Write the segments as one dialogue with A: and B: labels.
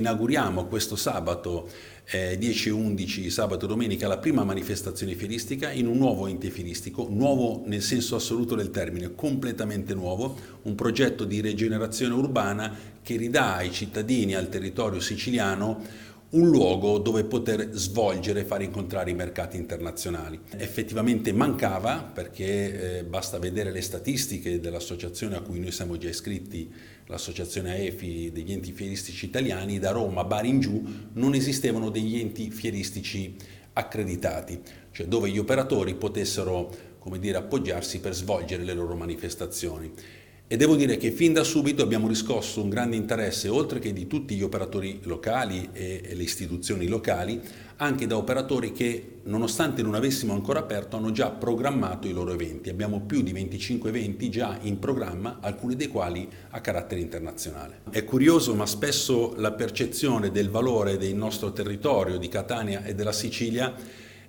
A: Inauguriamo questo sabato 10 e 11, sabato e domenica, la prima manifestazione fieristica in un nuovo ente fieristico, nuovo nel senso assoluto del termine, completamente nuovo, un progetto di rigenerazione urbana che ridà ai cittadini, al territorio siciliano, un luogo dove poter svolgere e fare incontrare i mercati internazionali. Effettivamente mancava, perché basta vedere le statistiche dell'associazione a cui noi siamo già iscritti, l'associazione AEFI degli enti fieristici italiani. Da Roma, Bari in giù, non esistevano degli enti fieristici accreditati, cioè dove gli operatori potessero, come dire, appoggiarsi per svolgere le loro manifestazioni. E devo dire che fin da subito abbiamo riscosso un grande interesse, oltre che di tutti gli operatori locali e le istituzioni locali, anche da operatori che, nonostante non avessimo ancora aperto, hanno già programmato i loro eventi. Abbiamo più di 25 eventi già in programma, alcuni dei quali a carattere internazionale. È curioso, ma spesso la percezione del valore del nostro territorio, di Catania e della Sicilia,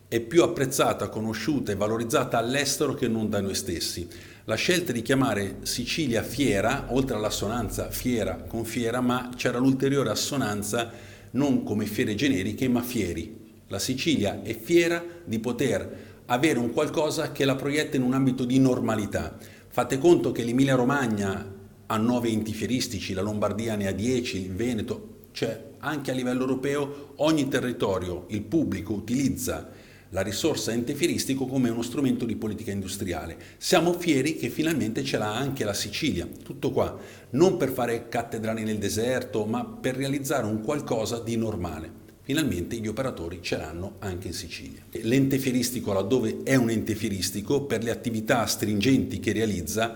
A: è più apprezzata, conosciuta e valorizzata all'estero che non da noi stessi. La scelta di chiamare Sicilia fiera, oltre all'assonanza fiera con fiera, ma c'era l'ulteriore assonanza non come fiere generiche, ma fieri. La Sicilia è fiera di poter avere un qualcosa che la proietta in un ambito di normalità. Fate conto che l'Emilia-Romagna ha 9 enti fieristici, la Lombardia ne ha 10, il Veneto, cioè anche a livello europeo ogni territorio, il pubblico utilizza la risorsa ente fieristico come uno strumento di politica industriale. Siamo fieri che finalmente ce l'ha anche la Sicilia, tutto qua, non per fare cattedrali nel deserto, ma per realizzare un qualcosa di normale. Finalmente gli operatori ce l'hanno anche in Sicilia. L'ente fieristico, laddove è un ente fieristico, per le attività stringenti che realizza,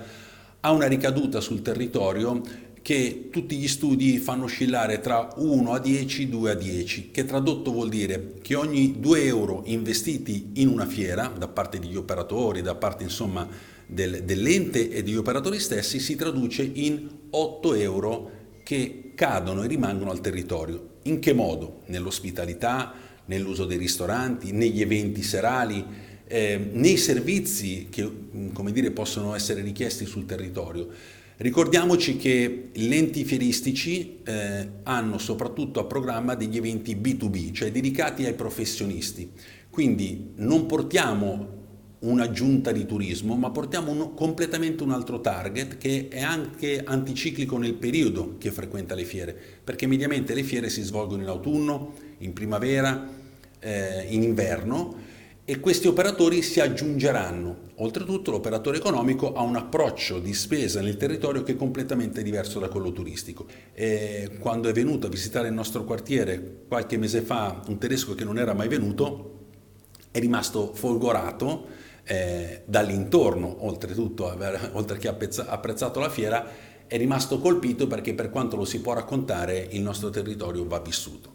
A: ha una ricaduta sul territorio che tutti gli studi fanno oscillare tra 1 a 10, 2 a 10, che tradotto vuol dire che ogni 2 euro investiti in una fiera, da parte degli operatori, da parte insomma dell'ente e degli operatori stessi, si traduce in 8 euro che cadono e rimangono al territorio. In che modo? Nell'ospitalità, nell'uso dei ristoranti, negli eventi serali, nei servizi che, come dire, possono essere richiesti sul territorio. Ricordiamoci che gli enti fieristici hanno soprattutto a programma degli eventi B2B, cioè dedicati ai professionisti. Quindi non portiamo un'aggiunta di turismo, ma portiamo completamente un altro target che è anche anticiclico nel periodo che frequenta le fiere, perché mediamente le fiere si svolgono in autunno, in primavera, in inverno, e questi operatori si aggiungeranno. Oltretutto l'operatore economico ha un approccio di spesa nel territorio che è completamente diverso da quello turistico. Quando è venuto a visitare il nostro quartiere qualche mese fa un tedesco che non era mai venuto, è rimasto folgorato dall'intorno, oltretutto, oltre che apprezzato la fiera, è rimasto colpito perché per quanto lo si può raccontare il nostro territorio va vissuto.